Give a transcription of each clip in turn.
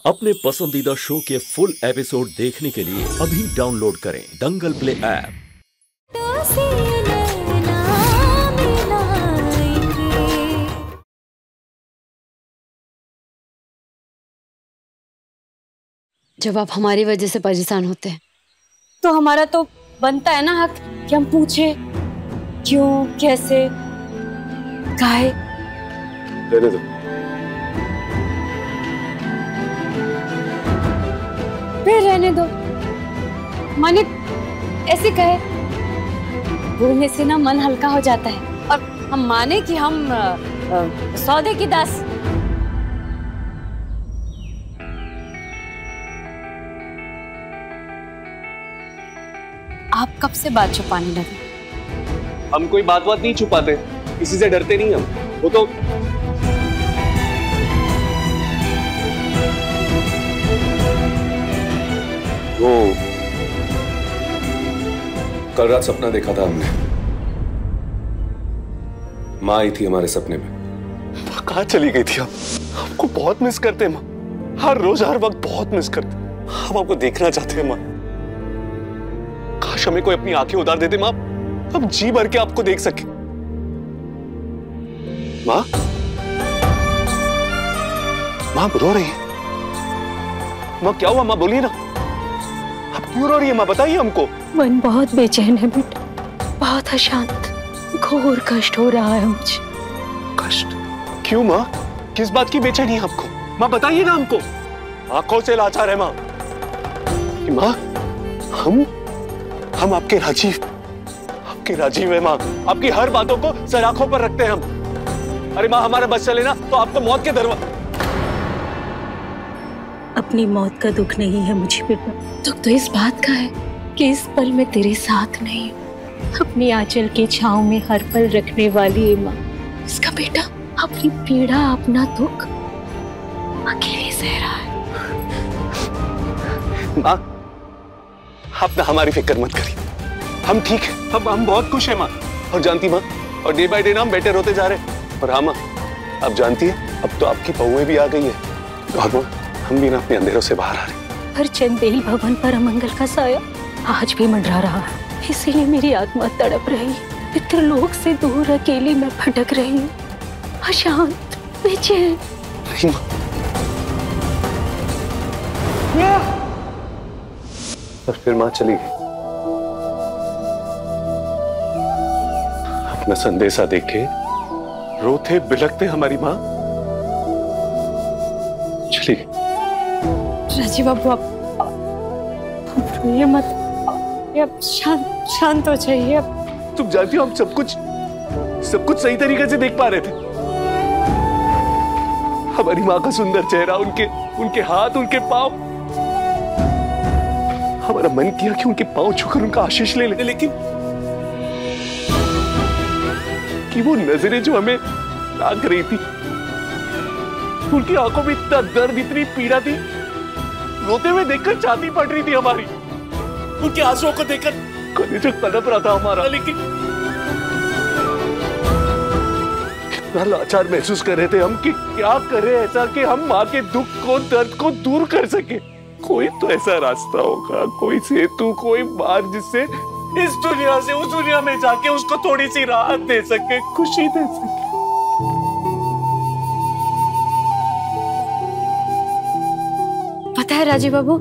अपने पसंदीदा शो के फुल एपिसोड देखने के लिए अभी डाउनलोड करें दंगल प्ले ऐप। जब आप हमारी वजह से परेशान होते हैं तो हमारा तो बनता है ना हक कि हम पूछे क्यों, कैसे, काहे। रहने दो। फिर रहने दो, माने ऐसे कहे बोलने से ना मन हल्का हो जाता है और हम माने कि हम सौदे की दास। आप कब से बात छुपाने लगे? हम कोई बात नहीं छुपाते, किसी से डरते नहीं हम। वो तो कल रात सपना देखा था हमने। माँ आई थी हमारे सपने में। माँ कहाँ चली गई थी? आपको बहुत मिस करते हैं माँ, हर रोज हर वक्त बहुत मिस करते हैं। हम आपको देखना चाहते हैं माँ। काश हमें कोई अपनी आंखें उतार देते माँ, हम जी भर के आपको देख सके। माँ, माँ रो रही है? माँ क्या हुआ? माँ बोलिए ना, आप क्यों रो रही है? माँ बताइए हमको। मन बहुत बेचैन है बेटा, बहुत अशांत, घोर कष्ट हो रहा है मुझे। कष्ट? क्यों माँ? किस बात की बेचैनी है आपको? माँ बताइए ना हमको। आंखों से लाचार है माँ। माँ हम आपके राजीव है माँ। आपकी हर बातों को सर आंखों पर रखते हैं हम। अरे माँ हमारा बस चले ना तो आपको मौत के दरवाजे। अपनी मौत का दुख नहीं है मुझे बेटा, दुख तो इस बात का है कि इस पल में तेरे साथ नहीं हूँ। अपनी आंचल के छांव में हर पल रखने वाली है माँ। इसका बेटा अपनी पीड़ा, अपना दुख अकेले सह रहा है। माँ आप ना हमारी फिक्र मत करिए, हम ठीक है। हम बहुत खुश हैं माँ। और जानती माँ, और डे बाय डे ना हम बेटर होते जा रहे हैं। और हाँ माँ, आप जानती है अब तो आपकी बहुएं भी आ गई है और माँ हम भी ना अपने अंधेरों से बाहर आ रहे हैं। हर चंदेल भवन पर अमंगल का साया आज भी मंडरा रहा है, इसीलिए मेरी आत्मा तड़प रही है। पितृलोक से दूर अकेली मैं भटक रही हूँ, अशांत, बेचैन। नहीं माँ, और फिर माँ चली गई। अपना संदेशा देखे रोते बिलखते हमारी माँ चली गई। राजीव बाबू आप रोइए मत, आप शांत हो जाइए। तुम जानती हो हम सब कुछ सही तरीके से देख पा रहे थे। हमारी माँ का सुंदर चेहरा, उनके हाथ, उनके पांव। हमारा मन किया कि उनके पांव छूकर उनका आशीष ले लें, लेकिन कि वो नजरें जो हमें ताक रही थी, उनकी आंखों में इतना दर्द, इतनी पीड़ा थी। रोते हुए देखकर छाती फट रही थी हमारी। उनके आंसुओं को देखकर कलेजा तड़प रहा था हमारा, लेकिन इतना लाचार महसूस कर रहे थे हम कि क्या करें ऐसा कि हम माँ के दुख को, दर्द को दूर कर सके। कोई तो ऐसा रास्ता होगा, कोई सेतु, कोई मार्ग जिससे इस दुनिया से उस दुनिया में जाके उसको थोड़ी सी राहत दे सके, खुशी दे सके। पता है राजीव बाबू,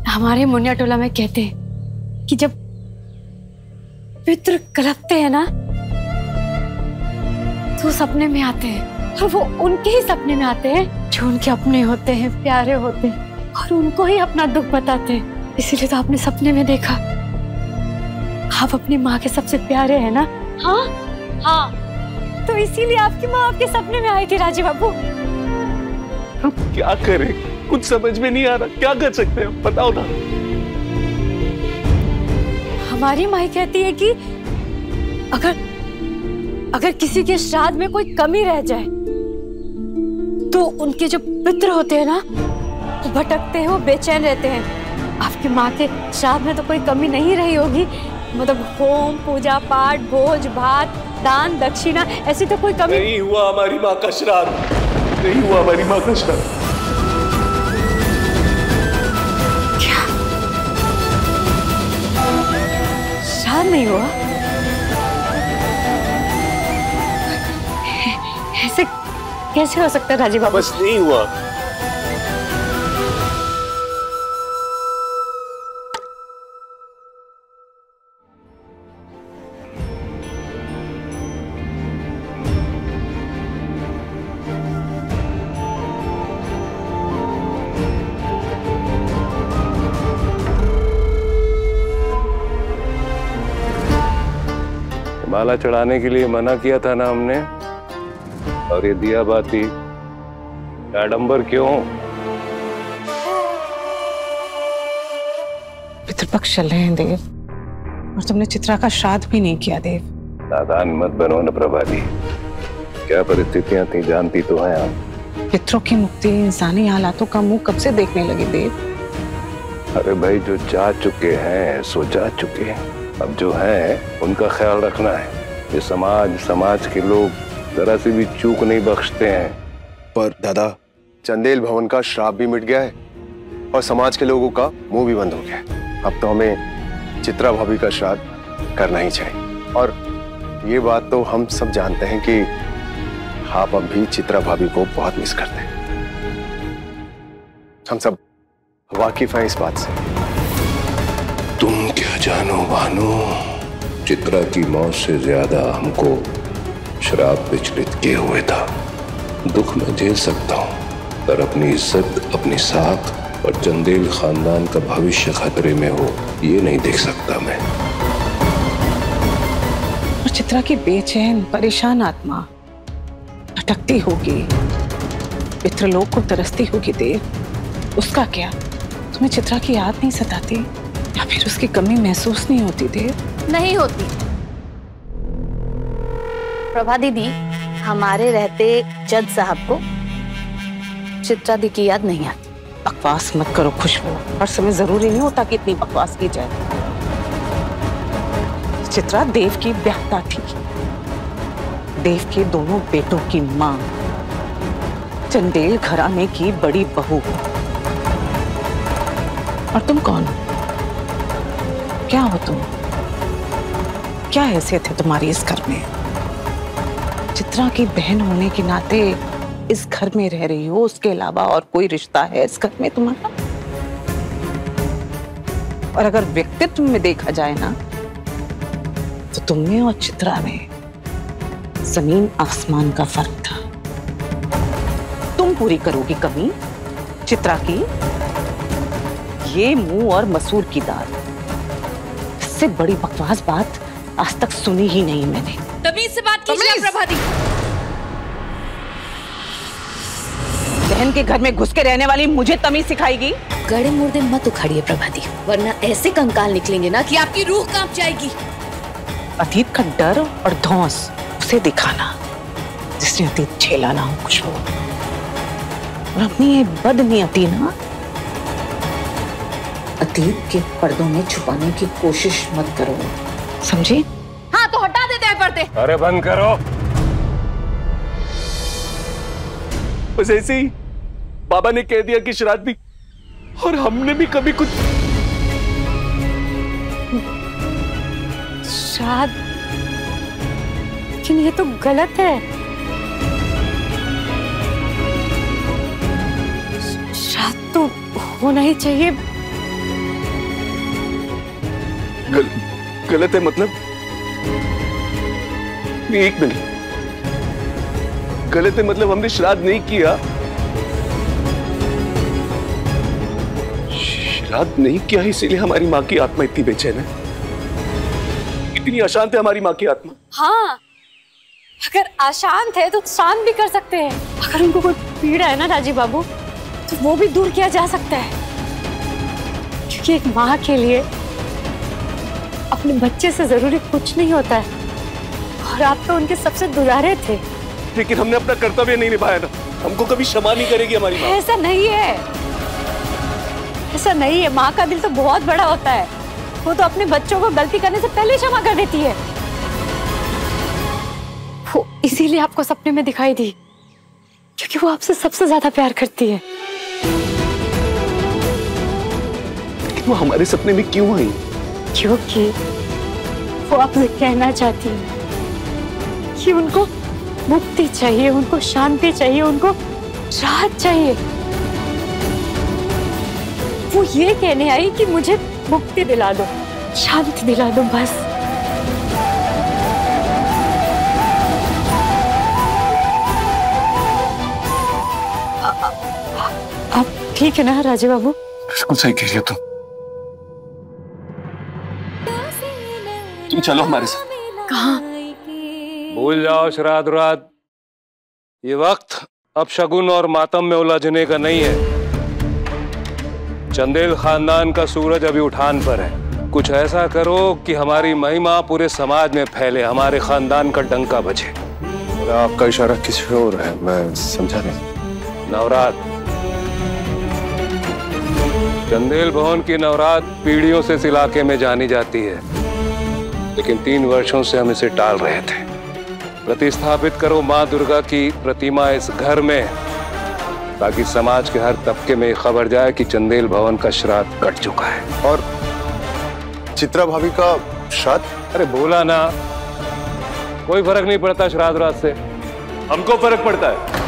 हमारे मुनिया टोला में कहते हैं कि जब पितृ कलपते हैं ना तो सपने में आते हैं, और वो उनके ही सपने में आते हैं जो उनके अपने होते हैं, प्यारे होते हैं, और उनको ही अपना दुख बताते हैं। इसीलिए तो आपने सपने में देखा आप अपनी माँ के सबसे प्यारे हैं ना। हाँ हाँ, तो इसीलिए आपकी माँ आपके सपने में आई थी राजीव बाबू। हम क्या करें, कुछ समझ में नहीं आ रहा, क्या कर सकते हैं बताओ ना। हमारी माँ कहती है कि अगर किसी के श्राद्ध में कोई कमी रह जाए तो उनके जो पितृ होते हैं ना वो भटकते हैं, वो बेचैन रहते हैं। आपकी माँ के श्राद्ध में तो कोई कमी नहीं रही होगी, मतलब होम, पूजा पाठ, भोज भात, दान दक्षिणा, ऐसी तो कोई कमी नहीं हुआ हमारी माँ का श्राद्ध, नहीं हुआ हमारी माँ का श्राद्ध। क्या? श्राद्ध नहीं हुआ? ऐसे कैसे हो सकता है राजीव बाबू? बस नहीं हुआ। माला चढ़ाने के लिए मना किया था ना हमने, और ये दिया बाती आडंबर क्यों? पितृपक्ष चल रहे हैं देव, और तुमने चित्रा का श्राद्ध भी नहीं किया देव। नादान मत बनो न प्रभाली, क्या परिस्थितियां थी जानती तो है आप। पितरों की मुक्ति इंसानी हालातों का मुंह कब से देखने लगे देव? अरे भाई, जो जा चुके हैं सो जा चुके हैं, अब जो है उनका ख्याल रखना है। ये समाज के लोग जरा सी भी चूक नहीं बख्शते हैं। पर दादा, चंदेल भवन का श्राप भी मिट गया है और समाज के लोगों का मुंह भी बंद हो गया है। अब तो हमें चित्रा भाभी का श्राद्ध करना ही चाहिए। और ये बात तो हम सब जानते हैं कि आप अब भी चित्रा भाभी को बहुत मिस करते हैं। हम सब वाकिफ हैं इस बात से। तुम क्या जानो भानु, चित्रा की मौत से ज्यादा हमको श्राप विचलित किए हुए था। दुख मैं झेल सकता हूँ, पर अपनी इज्जत, अपनी साख और चंदेल खानदान का भविष्य खतरे में हो, ये नहीं देख सकता मैं। और चित्रा की बेचैन परेशान आत्मा भटकती होगी, पितृलोक को तरसती होगी देव। उसका क्या? तुम्हें चित्रा की याद नहीं सताती, या फिर उसकी कमी महसूस नहीं होती देव? नहीं होती प्रभा दीदी, हमारे रहते जज साहब को चित्रा दी की याद नहीं आती। बकवास मत करो खुशबू, हर समय जरूरी नहीं होता कि इतनी बकवास की जाए। चित्रा देव की ब्याहता थी, देव के दोनों बेटों की मां, चंदेल घराने की बड़ी बहू। और तुम कौन हो? क्या हो तुम? क्या हैसियत है तुम्हारी इस घर में? चित्रा की बहन होने के नाते इस घर में रह रही हो, उसके अलावा और कोई रिश्ता है इस घर में तुम्हारा? और अगर व्यक्तित्व में देखा जाए ना, तो तुम में और चित्रा में जमीन आसमान का फर्क था। तुम पूरी करोगी कमी चित्रा की? ये मुंह और मसूर की दाल, इससे बड़ी बकवास बात आज तक सुनी ही नहीं मैंने। तमीज से बात कीजिए प्रभा दी। बहन के घर में घुस के रहने वाली मुझे तमीज सिखाएगी? गड़े मुर्दे मत उखाड़िए प्रभा दी, वरना ऐसे कंकाल निकलेंगे ना कि आपकी रूह कांप जाएगी। अतीत का डर और धौंस उसे दिखाना जिसने अतीत झेला ना हो खुशबू। और अपनी ये बदनीयती ना अतीत के पर्दों में छुपाने की कोशिश मत करो, समझे? हाँ तो हटा देते हैं पर्दे। अरे बंद करो। बस ऐसे ही बाबा ने कह दिया कि श्राद्ध भी, और हमने भी कभी कुछ श्राद्ध, लेकिन ये तो गलत है। श्राद्ध तो होना ही चाहिए। गलत है मतलब? एक मिनट, गलत है मतलब हमने श्राद्ध नहीं किया? श्राद्ध नहीं किया इसीलिए हमारी माँ की आत्मा इतनी बेचैन है, इतनी अशांत है हमारी माँ की आत्मा। हाँ, अगर अशांत है तो शांत भी कर सकते हैं। अगर उनको कोई पीड़ा है ना राजीव बाबू, तो वो भी दूर किया जा सकता है। क्योंकि एक माँ के लिए अपने बच्चे से जरूरी कुछ नहीं होता है, और आप तो उनके सबसे दुलारे थे। लेकिन हमने अपना कर्तव्य नहीं निभाया ना, हमको कभी क्षमा नहीं करेगी हमारी माँ। ऐसा नहीं है, ऐसा नहीं है। माँ का दिल तो बहुत बड़ा होता है, वो तो अपने बच्चों को गलती करने से पहले क्षमा कर देती है। वो इसीलिए आपको सपने में दिखाई दी, क्योंकि वो आपसे सबसे ज्यादा प्यार करती है। लेकिन वो हमारे सपने में क्यों आई? क्योंकि वो आपसे कहना चाहती है कि उनको मुक्ति चाहिए, उनको शांति चाहिए, उनको राहत चाहिए। वो ये कहने आई कि मुझे मुक्ति दिला दो, शांति दिला दो, बस। आप ठीक है ना राजे बाबू? बिल्कुल सही कह रही हो तुम चलो हमारे साथ। कहाँ? भूल जाओ श्राद्ध रात, ये वक्त अब शगुन और मातम में उलझने का नहीं है। चंदेल खानदान का सूरज अभी उठान पर है। कुछ ऐसा करो कि हमारी महिमा पूरे समाज में फैले, हमारे खानदान का डंका बजे। आपका इशारा किस ओर है, मैं समझा नहीं। नवरात, चंदेल भवन की नवरात पीढ़ियों से इस इलाके में जानी जाती है, लेकिन 3 वर्षों से हम इसे टाल रहे थे। प्रतिस्थापित करो माँ दुर्गा की प्रतिमा इस घर में, ताकि समाज के हर तबके में खबर जाए कि चंदेल भवन का श्राद्ध कट चुका है। और चित्रा भाभी का श्राद्ध? अरे बोला ना, कोई फर्क नहीं पड़ता श्राद्ध रात से। हमको फर्क पड़ता है।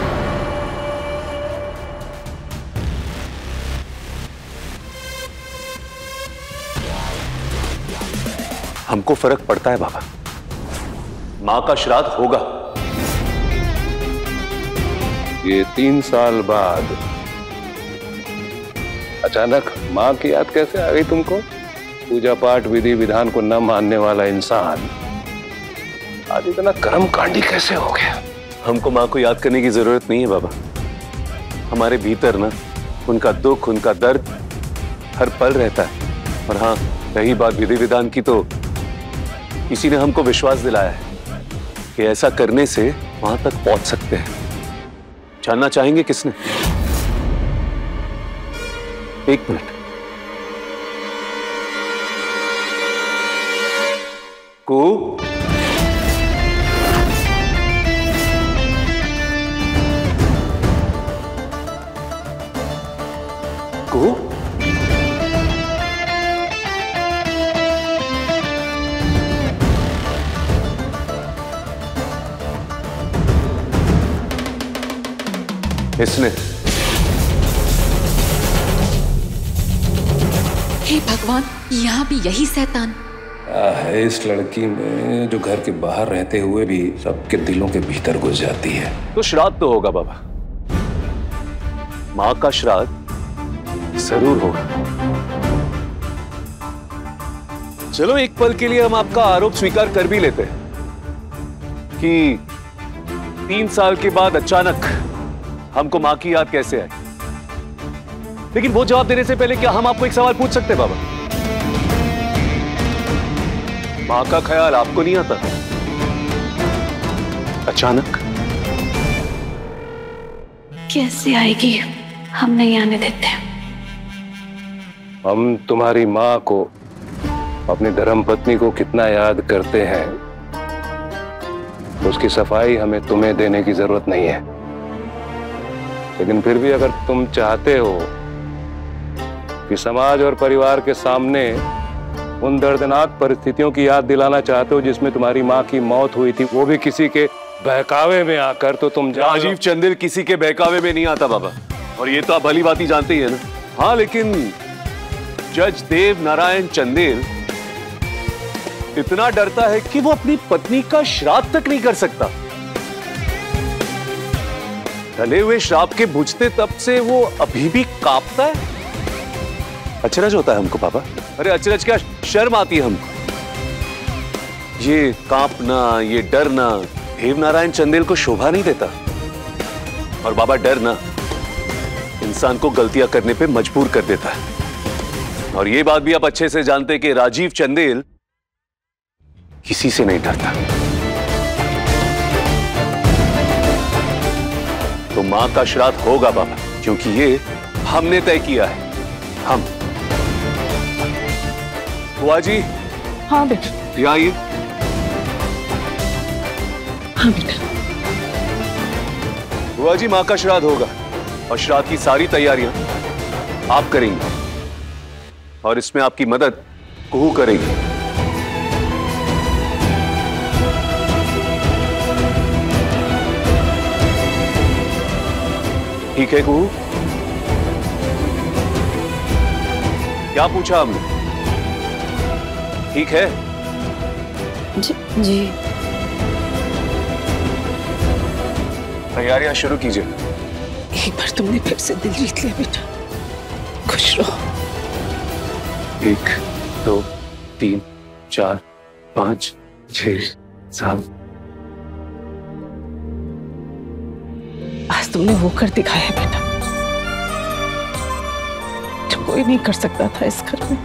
हमको फर्क पड़ता है बाबा, मां का श्राद्ध होगा। ये 3 साल बाद अचानक मां की याद कैसे आ गई तुमको? पूजा पाठ विधि विधान को न मानने वाला इंसान आज इतना कर्मकांडी कैसे हो गया? हमको मां को याद करने की जरूरत नहीं है बाबा। हमारे भीतर ना उनका दुख, उनका दर्द हर पल रहता है। और हाँ, रही बात विधि विधान की, तो किसी ने हमको विश्वास दिलाया है कि ऐसा करने से वहां तक पहुंच सकते हैं। जानना चाहेंगे किसने? 1 मिनट। को इसने? हे भगवान, यहाँ भी यही शैतान है इस लड़की में, जो घर के बाहर रहते हुए भी सबके दिलों के भीतर घुस जाती है। तो श्राद्ध तो होगा बाबा, मां का श्राद्ध जरूर होगा। चलो एक पल के लिए हम आपका आरोप स्वीकार कर भी लेते हैं कि 3 साल के बाद अचानक हमको मां की याद कैसे आई। लेकिन वो जवाब देने से पहले क्या हम आपको एक सवाल पूछ सकते हैं बाबा? मां का ख्याल आपको नहीं आता अचानक? कैसे आएगी, हम नहीं आने देते। हम तुम्हारी मां को, अपनी धर्मपत्नी को कितना याद करते हैं, उसकी सफाई हमें तुम्हें देने की जरूरत नहीं है। लेकिन फिर भी अगर तुम चाहते हो कि समाज और परिवार के सामने उन दर्दनाक परिस्थितियों की याद दिलाना चाहते हो जिसमें तुम्हारी मां की मौत हुई थी, वो भी किसी के बहकावे में आकर, तो तुम राजीव चंदेल किसी के बहकावे में नहीं आता बाबा, और ये तो आप भली बात ही जानते ही है ना। हाँ, लेकिन जज देव नारायण चंदेल इतना डरता है कि वो अपनी पत्नी का श्राद्ध तक नहीं कर सकता। डले हुए श्राप के बुझते तब से वो अभी भी कांपता है। अचरज होता है हमको पापा। अरे अचरज क्या, शर्म आती है हमको। ये कांपना, ये डरना देवनारायण चंदेल को शोभा नहीं देता। और बाबा, डरना इंसान को गलतियां करने पे मजबूर कर देता है। और ये बात भी आप अच्छे से जानते कि राजीव चंदेल किसी से नहीं डरता। तो मां का श्राद्ध होगा बाबा, क्योंकि ये हमने तय किया है। हम बुआ जी। हाँ बेटा। ये आइए। हाँ बेटा। बुआ जी, माँ का श्राद्ध होगा और श्राद्ध की सारी तैयारियां आप करेंगी और इसमें आपकी मदद कुहू करेगी। ठीक है कुहू? क्या पूछा आपने? ठीक है? जी। तैयारियां शुरू कीजिए। एक बार तुमने फिर से दिल जीत लिया बेटा। खुश रहो। 1 2 3 4 5 6 7। आज तुमने वो कर दिखाया बेटा जो कोई नहीं कर सकता था इस घर में।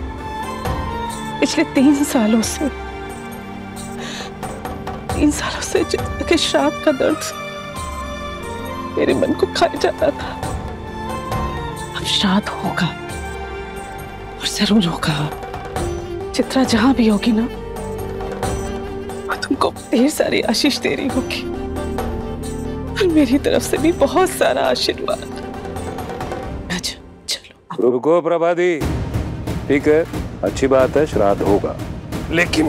पिछले 3 सालों से चित्रा के श्राद्ध का दर्द मेरे मन को खाए जाता था। अब श्राद्ध होगा और जरूर होगा। चित्रा जहां भी होगी ना, वो तुमको ढेर सारी आशीष दे रही होगी और मेरी तरफ से भी बहुत सारा आशीर्वाद। अच्छा चलो। रुको प्रभादी, ठीक है, अच्छी बात है, श्राद्ध होगा, लेकिन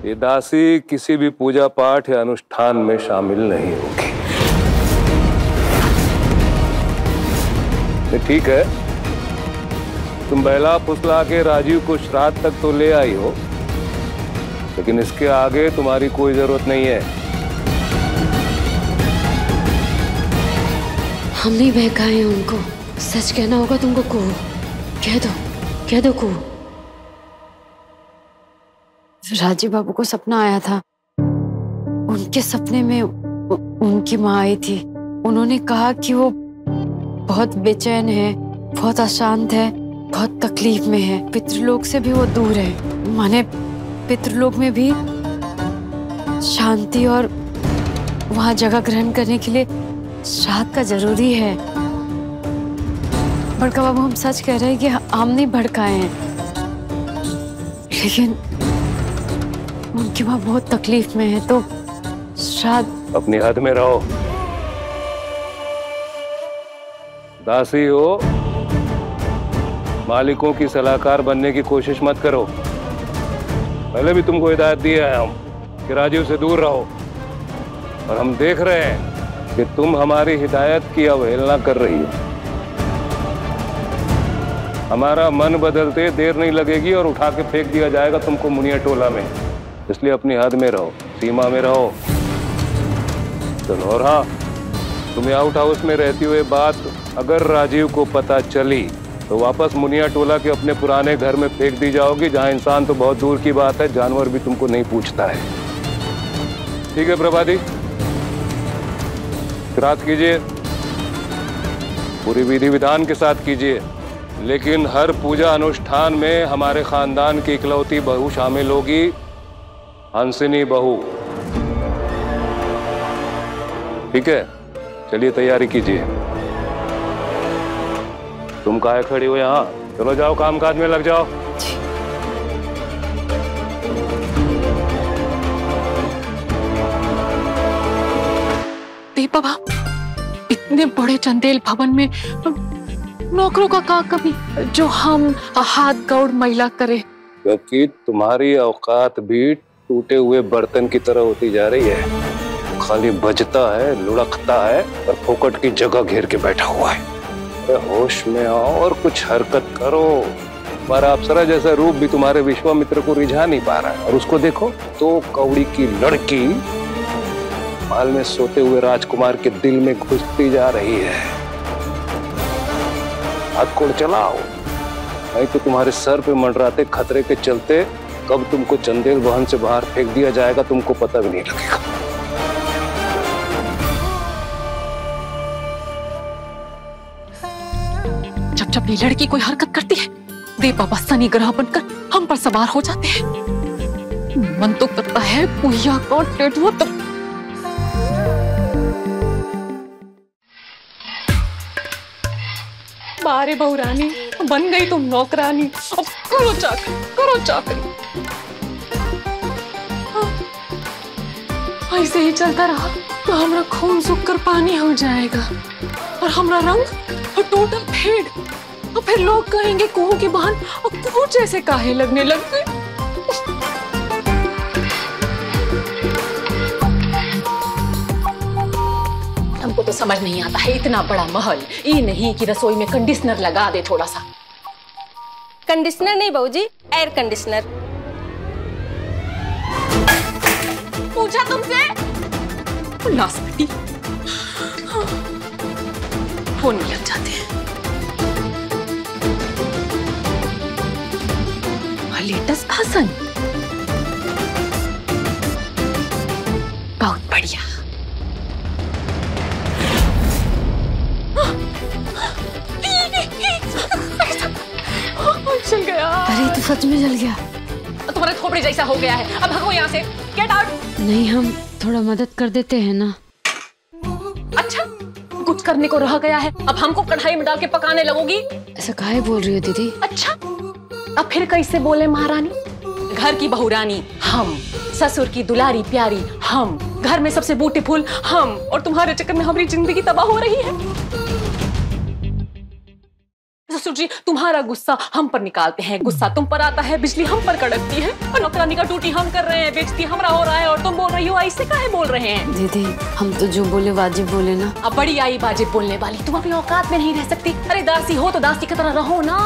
ये दासी किसी भी पूजा पाठ या अनुष्ठान में शामिल नहीं होगी। ठीक है, तुम बहला फुसला के राजीव को श्राद्ध तक तो ले आई हो, लेकिन इसके आगे तुम्हारी कोई जरूरत नहीं है। हम नहीं बहकाए हैं उनको, सच कहना होगा तुमको कुहू। कह दो कुहू। राजीव बाबू को सपना आया था। उनके सपने में उनकी माँ आई थी। उन्होंने कहा कि वो बहुत बेचैन है, बहुत अशांत है, बहुत तकलीफ में है। पितृलोक से भी वो दूर है। माने पितृलोक में भी शांति और वहां जगह ग्रहण करने के लिए श्राद्ध का जरूरी है। बड़का बाबू, हम सच कह रहे हैं कि हम नहीं भड़काए हैं, लेकिन उनकी माँ बहुत तकलीफ में है, तो श्राद्ध। अपनी हद में रहो। दासी हो, मालिकों की सलाहकार बनने की कोशिश मत करो। पहले भी तुमको हिदायत दी है हम कि राजीव से दूर रहो, और हम देख रहे हैं कि तुम हमारी हिदायत की अवहेलना कर रही हो। हमारा मन बदलते देर नहीं लगेगी और उठा के फेंक दिया जाएगा तुमको मुनिया टोला में। इसलिए अपनी हद में रहो, सीमा में रहो। चलो, और हाँ, तुम्हें आउट हाउस में रहते हुए बात अगर राजीव को पता चली तो वापस मुनिया टोला के अपने पुराने घर में फेंक दी जाओगी, जहां इंसान तो बहुत दूर की बात है, जानवर भी तुमको नहीं पूछता है। ठीक है प्रभादी, श्राद्ध कीजिए, पूरी विधि विधान के साथ कीजिए, लेकिन हर पूजा अनुष्ठान में हमारे खानदान की इकलौती बहू शामिल होगी, हंसिनी बहू। ठीक है, चलिए तैयारी कीजिए। तुम काहे खड़ी हो यहाँ? चलो जाओ, काम काज में लग जाओ। दे बाबा, इतने बड़े चंदेल भवन में नौकरों का कमी जो हम हाथ गौड़ मैला करे। क्योंकि तुम्हारी औकात भी टूटे हुए बर्तन की तरह होती जा रही है। खाली बजता है, लुढ़कता है और फोकट की जगह घेर के बैठा हुआ है। होश में आओ और कुछ हरकत करो। हमारा अप्सरा जैसा रूप भी तुम्हारे विश्वामित्र को रिझा नहीं पा रहा है, और उसको देखो, तो कौड़ी की लड़की महल में सोते हुए राजकुमार के दिल में घुसती जा रही है। हाथ चलाओ, नहीं तो तुम्हारे सर पे मंडराते खतरे के चलते कब तुमको चंदेल भवन से बाहर फेंक दिया जाएगा तुमको पता भी नहीं लगेगा। जब ये लड़की कोई हरकत करती है, देव बाबा शनि ग्रह बनकर हम पर सवार हो जाते हैं। मन तो करता है पुहिया को टेटुआ तक। बारे बहुरानी, बन गई तुम नौकरानी। अब करो चाकरी, करो चाकरी। ऐसे ही चलता रहा तो हमारा खून सूख कर पानी हो जाएगा और हमारा रंग टोटल फेड। और फिर लोग कहेंगे कुहू की बहन और कुहू जैसे काहे लगने लग गई। हमको तो समझ नहीं आता है, इतना बड़ा महल, ये नहीं कि रसोई में कंडीशनर लगा दे थोड़ा सा। कंडीशनर नहीं बहूजी, एयर कंडीशनर। पूछा तुमसे? लास्ट बेटी, फोन में लग जाते हैं। लेटेस्ट भाषण बहुत बढ़िया। जल गया। अरे तो सच में जल गया। तुम्हारे खोपड़ी जैसा हो गया है। अब भागो यहाँ से, गेट आउट। नहीं, हम थोड़ा मदद कर देते हैं ना। अच्छा, कुछ करने को रह गया है, अब हमको कढ़ाई में डाल के पकाने लगोगी? ऐसा काहे बोल रही हो दीदी? अच्छा, अब फिर कैसे बोले महारानी? घर की बहुरानी हम, ससुर की दुलारी प्यारी हम, घर में सबसे ब्यूटीफुल हम, और तुम्हारे चक्कर में हमारी जिंदगी तबाह हो रही है। ससुर जी, तुम्हारा गुस्सा हम पर निकालते हैं, गुस्सा तुम पर आता है, बिजली हम पर कड़कती है, और नौकरानी का ड्यूटी हम कर रहे हैं, बेइज्जती हमरा हो रहा है, और तुम बोल रही हो ऐसे काहे बोल रहे हैं? दीदी, हम तो जो बोले वाजिब बोले ना। अब बड़ी आई वाजिब बोलने वाली, तुम अपनी औकात में नहीं रह सकती। अरे दासी हो तो दासी की तरह रहो ना,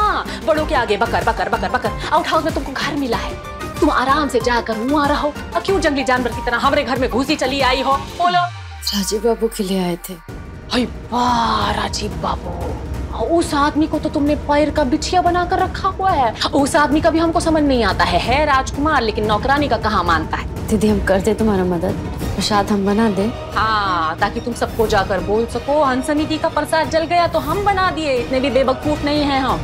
बड़ों के आगे बकर बकर बकर बकर। आउट हाउस में तुमको घर मिला है, तुम आराम से जाकर वहाँ रहो। अब क्यों जंगली जानवर की तरह हमारे घर में घुसी चली आई हो? बोलो। राजीव बाबू के लिए आए थे। वाह राजीव बाबू, उस आदमी को तो तुमने पैर का बिछिया बनाकर रखा हुआ है। उस आदमी का भी हमको समझ नहीं आता है राजकुमार, लेकिन नौकरानी का कहाँ मानता है। दीदी, हम कर दे तुम्हारा मदद, प्रसाद हम बना दे। हाँ, ताकि तुम सबको जाकर बोल सको हंसनीति का प्रसाद जल गया तो हम बना दिए, इतने भी बेवकूफ नहीं है हम।